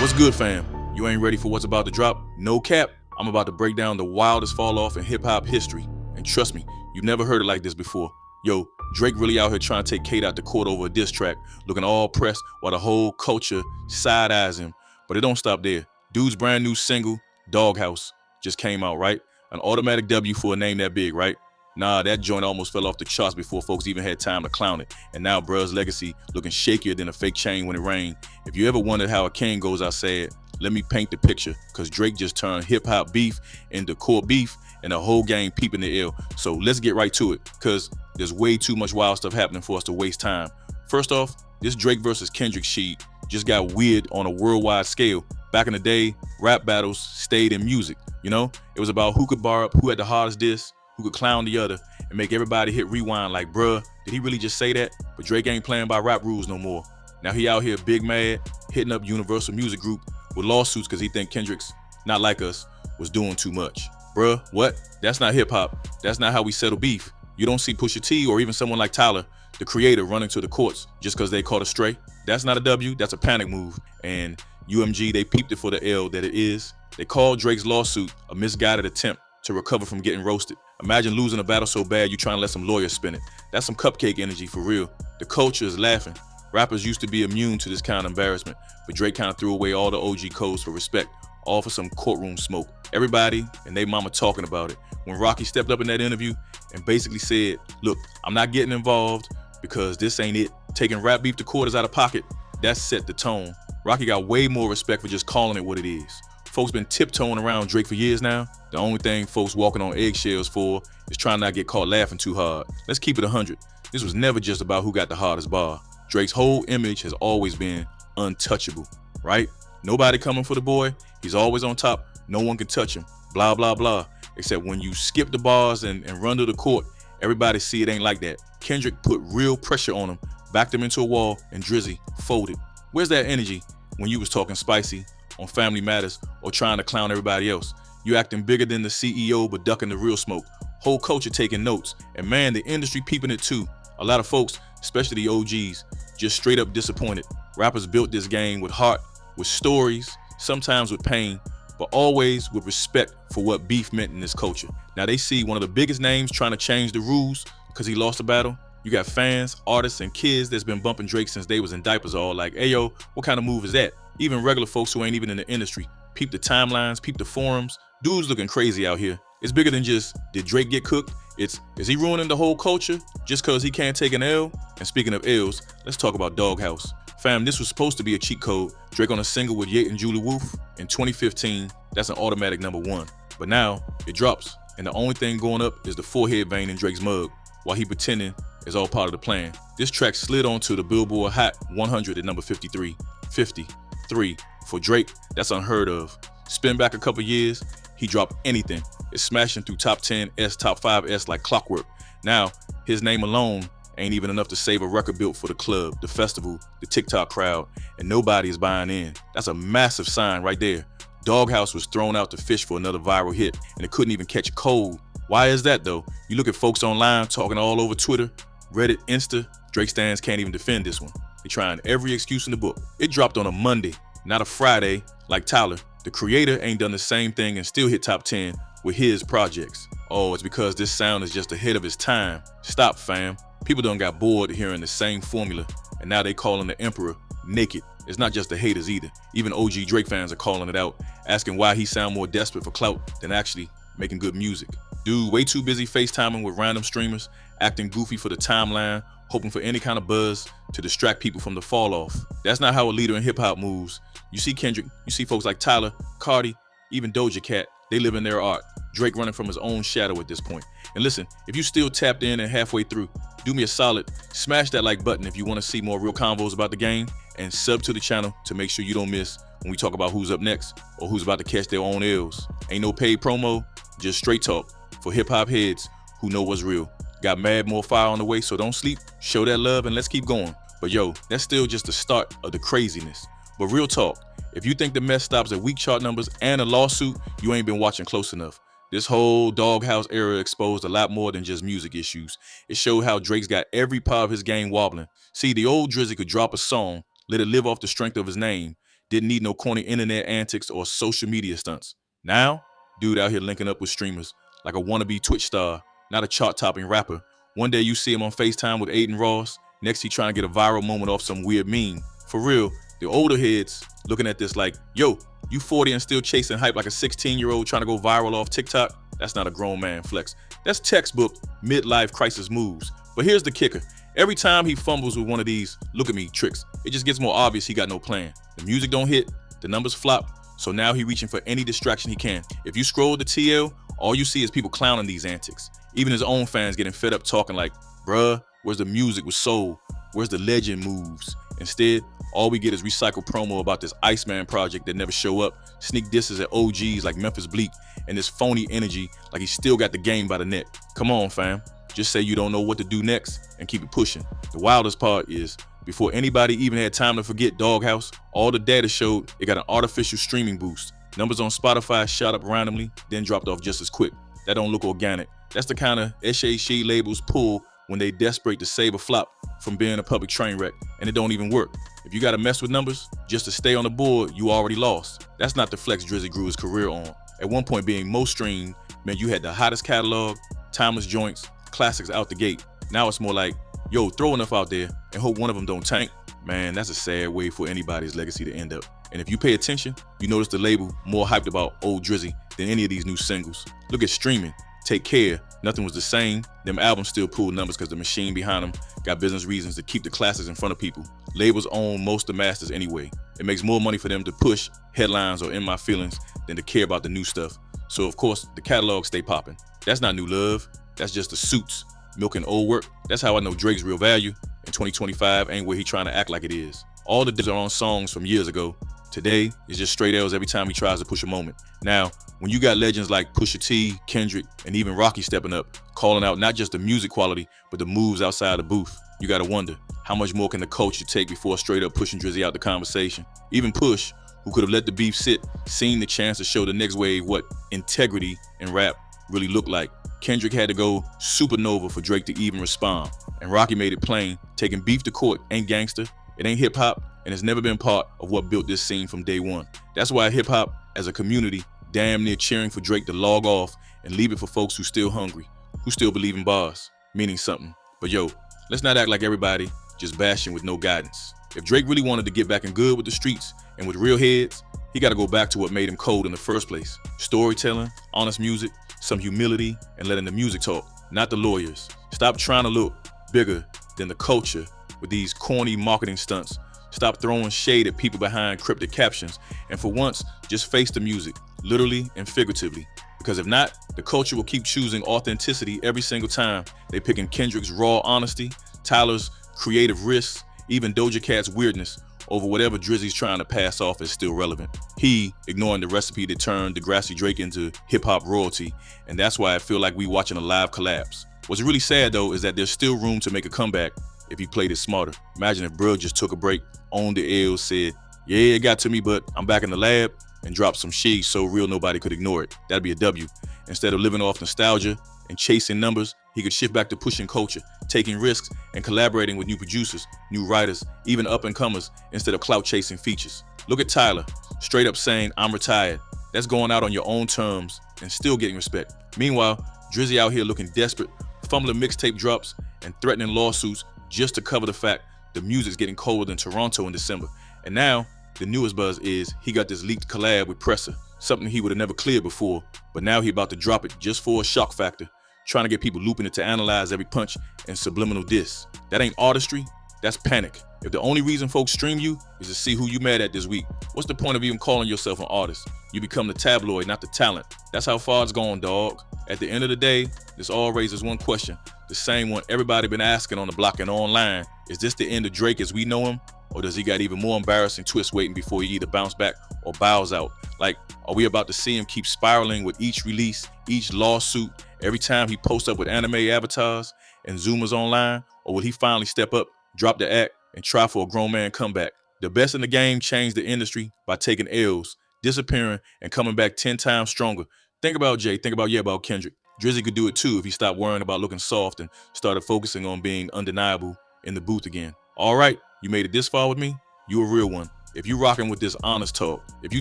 What's good, fam? You ain't ready for what's about to drop? No cap. I'm about to break down the wildest fall off in hip hop history. And trust me, you've never heard it like this before. Yo, Drake really out here trying to take Kate out to court over a diss track, looking all pressed while the whole culture side eyes him. But it don't stop there. Dude's brand new single, Doghouse, just came out, right? An automatic W for a name that big, right? Nah, that joint almost fell off the charts before folks even had time to clown it. And now bruh's legacy looking shakier than a fake chain when it rained. If you ever wondered how a king goes outside, let me paint the picture, cause Drake just turned hip-hop beef into court beef and the whole game peeping the ill. So let's get right to it, cause there's way too much wild stuff happening for us to waste time. First off, this Drake versus Kendrick sheet just got weird on a worldwide scale. Back in the day, rap battles stayed in music, you know? It was about who could bar up, who had the hardest diss, who could clown the other, and make everybody hit rewind like, bruh, did he really just say that? But Drake ain't playing by rap rules no more. Now he out here big mad, hitting up Universal Music Group with lawsuits because he think Kendrick's Not Like Us was doing too much. Bruh, what? That's not hip hop. That's not how we settle beef. You don't see Pusha T or even someone like Tyler, the creator, running to the courts just because they caught a stray. That's not a W, that's a panic move. And UMG, they peeped it for the L that it is. They called Drake's lawsuit a misguided attempt to recover from getting roasted. Imagine losing a battle so bad you trying to let some lawyers spin it. That's some cupcake energy for real. The culture is laughing. Rappers used to be immune to this kind of embarrassment, but Drake kind of threw away all the OG codes for respect, all for some courtroom smoke. Everybody and they mama talking about it. When Rocky stepped up in that interview and basically said, look, I'm not getting involved because this ain't it. Taking rap beef to court is out of pocket. That set the tone. Rocky got way more respect for just calling it what it is. Folks been tiptoeing around Drake for years now. The only thing folks walking on eggshells for is trying not to get caught laughing too hard. Let's keep it 100. This was never just about who got the hardest bar. Drake's whole image has always been untouchable, right? Nobody coming for the boy. He's always on top. No one can touch him. Blah, blah, blah. Except when you skip the bars and run to the court, everybody see it ain't like that. Kendrick put real pressure on him, backed him into a wall, and Drizzy folded. Where's that energy when you was talking spicy on Family Matters or trying to clown everybody else? You acting bigger than the CEO but ducking the real smoke. Whole culture taking notes. And man, the industry peeping it too. A lot of folks, especially the OGs, just straight up disappointed. Rappers built this game with heart, with stories, sometimes with pain, but always with respect for what beef meant in this culture. Now they see one of the biggest names trying to change the rules because he lost a battle. You got fans, artists, and kids that's been bumping Drake since they was in diapers all like, hey yo, what kind of move is that? Even regular folks who ain't even in the industry peep the timelines, peep the forums. Dude's looking crazy out here. It's bigger than just, did Drake get cooked? It's, is he ruining the whole culture just cause he can't take an L? And speaking of L's, let's talk about Doghouse. Fam, this was supposed to be a cheat code. Drake on a single with Yeat and Julie Wolf in 2015, that's an automatic #1. But now, it drops, and the only thing going up is the forehead vein in Drake's mug, while he pretending it's all part of the plan. This track slid onto the Billboard Hot 100 at number 53. 53. For Drake, that's unheard of. Spin back a couple years, he dropped anything. It's smashing through top 10s, top 5s like clockwork. Now, his name alone ain't even enough to save a record built for the club, the festival, the TikTok crowd, and nobody is buying in. That's a massive sign right there. Doghouse was thrown out to fish for another viral hit, and it couldn't even catch a cold. Why is that though? You look at folks online talking all over Twitter, Reddit, Insta, Drake stans can't even defend this one. They trying every excuse in the book. It dropped on a Monday, not a Friday, like Tyler. The creator ain't done the same thing and still hit top 10 with his projects. Oh, it's because this sound is just ahead of its time. Stop, fam. People done got bored hearing the same formula, and now they calling the emperor naked. It's not just the haters either. Even OG Drake fans are calling it out, asking why he sound more desperate for clout than actually making good music. Dude way too busy FaceTiming with random streamers, acting goofy for the timeline, hoping for any kind of buzz to distract people from the fall off. That's not how a leader in hip hop moves. You see Kendrick, you see folks like Tyler, Cardi, even Doja Cat, they live in their art. Drake running from his own shadow at this point. And listen, if you still tapped in and halfway through, do me a solid, smash that like button if you want to see more real convos about the game, and sub to the channel to make sure you don't miss when we talk about who's up next or who's about to catch their own L's. Ain't no paid promo, just straight talk for hip hop heads who know what's real. Got mad more fire on the way, so don't sleep, show that love, and let's keep going. But yo, that's still just the start of the craziness. But real talk, if you think the mess stops at weak chart numbers and a lawsuit, you ain't been watching close enough. This whole Doghouse era exposed a lot more than just music issues. It showed how Drake's got every part of his game wobbling. See, the old Drizzy could drop a song, let it live off the strength of his name. Didn't need no corny internet antics or social media stunts. Now, dude out here linking up with streamers like a wannabe Twitch star, not a chart-topping rapper. One day you see him on FaceTime with Aiden Ross, next he trying to get a viral moment off some weird meme. For real, the older heads looking at this like, yo, you 40 and still chasing hype like a 16-year-old trying to go viral off TikTok? That's not a grown man flex. That's textbook midlife crisis moves. But here's the kicker. Every time he fumbles with one of these look at me tricks, it just gets more obvious he got no plan. The music don't hit, the numbers flop, so now he reaching for any distraction he can. If you scroll the TL, all you see is people clowning these antics. Even his own fans getting fed up talking like, bruh, where's the music with soul? Where's the legend moves? Instead, all we get is recycled promo about this Iceman project that never show up, sneak disses at OGs like Memphis Bleak, and this phony energy like he still got the game by the neck. Come on, fam. Just say you don't know what to do next and keep it pushing. The wildest part is, before anybody even had time to forget Doghouse, all the data showed it got an artificial streaming boost. Numbers on Spotify shot up randomly, then dropped off just as quick. That don't look organic. That's the kind of SHE labels pull when they desperate to save a flop from being a public train wreck, and it don't even work. If you gotta mess with numbers just to stay on the board, you already lost. That's not the flex Drizzy grew his career on. At one point, being most streamed meant you had the hottest catalog, timeless joints, classics out the gate. Now it's more like, yo, throw enough out there and hope one of them don't tank. Man, that's a sad way for anybody's legacy to end up. And if you pay attention, you notice the label more hyped about old Drizzy than any of these new singles. Look at streaming. Take Care, nothing was the same. Them albums still pulled numbers because the machine behind them got business reasons to keep the classics in front of people. Labels own most of the masters anyway. It makes more money for them to push headlines or In My Feelings than to care about the new stuff. So of course, the catalogs stay popping. That's not new love. That's just the suits, milking old work. That's how I know Drake's real value in 2025 ain't where he trying to act like it is. All the dips are on songs from years ago. Today is just straight L's every time he tries to push a moment. Now, when you got legends like Pusha T, Kendrick, and even Rocky stepping up, calling out not just the music quality, but the moves outside the booth, you gotta wonder, how much more can the culture take before straight up pushing Drizzy out the conversation? Even Push, who could have let the beef sit, seen the chance to show the next wave what integrity in rap really looked like. Kendrick had to go supernova for Drake to even respond. And Rocky made it plain, taking beef to court ain't gangster, it ain't hip hop, and it's never been part of what built this scene from day one. That's why hip hop, as a community, damn near cheering for Drake to log off and leave it for folks who still hungry, who still believe in bars, meaning something. But yo, let's not act like everybody just bashing with no guidance. If Drake really wanted to get back in good with the streets and with real heads, he gotta go back to what made him cold in the first place. Storytelling, honest music, some humility, and letting the music talk, not the lawyers. Stop trying to look bigger than the culture with these corny marketing stunts. Stop throwing shade at people behind cryptic captions, and for once, just face the music, literally and figuratively. Because if not, the culture will keep choosing authenticity every single time. They picking Kendrick's raw honesty, Tyler's creative risks, even Doja Cat's weirdness over whatever Drizzy's trying to pass off as still relevant. He ignoring the recipe that turned Degrassi Drake into hip-hop royalty, and that's why I feel like we watching a live collapse. What's really sad though is that there's still room to make a comeback if he played it smarter. Imagine if Bro just took a break, owned the L, said, yeah, it got to me, but I'm back in the lab, and dropped some shit so real nobody could ignore it. That'd be a W. Instead of living off nostalgia and chasing numbers, he could shift back to pushing culture, taking risks, and collaborating with new producers, new writers, even up-and-comers, instead of clout-chasing features. Look at Tyler, straight up saying, I'm retired. That's going out on your own terms and still getting respect. Meanwhile, Drizzy out here looking desperate, fumbling mixtape drops, and threatening lawsuits just to cover the fact the music's getting colder than Toronto in December. And now, the newest buzz is he got this leaked collab with Presser, something he would have never cleared before, but now he about to drop it just for a shock factor, trying to get people looping it to analyze every punch and subliminal diss. That ain't artistry, that's panic. If the only reason folks stream you is to see who you mad at this week, what's the point of even calling yourself an artist? You become the tabloid, not the talent. That's how far it's gone, dog. At the end of the day, this all raises one question, the same one everybody been asking on the block and online. Is this the end of Drake as we know him? Or does he got even more embarrassing twists waiting before he either bounce back or bows out? Like, are we about to see him keep spiraling with each release, each lawsuit, every time he posts up with anime avatars and Zoomers online? Or will he finally step up, drop the act, and try for a grown man comeback? The best in the game changed the industry by taking L's, disappearing, and coming back 10 times stronger. Think about Jay, think about Kendrick. Drizzy could do it too if he stopped worrying about looking soft and started focusing on being undeniable in the booth again. All right, you made it this far with me, you a real one. If you rocking with this honest talk, if you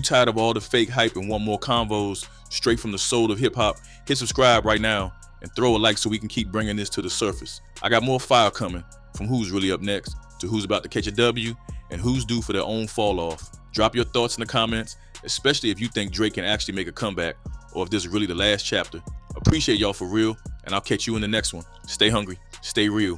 tired of all the fake hype and want more convos straight from the soul of hip hop, hit subscribe right now and throw a like so we can keep bringing this to the surface. I got more fire coming, from who's really up next to who's about to catch a W and who's due for their own fall off. Drop your thoughts in the comments, especially if you think Drake can actually make a comeback or if this is really the last chapter. Appreciate y'all for real, and I'll catch you in the next one. Stay hungry, stay real.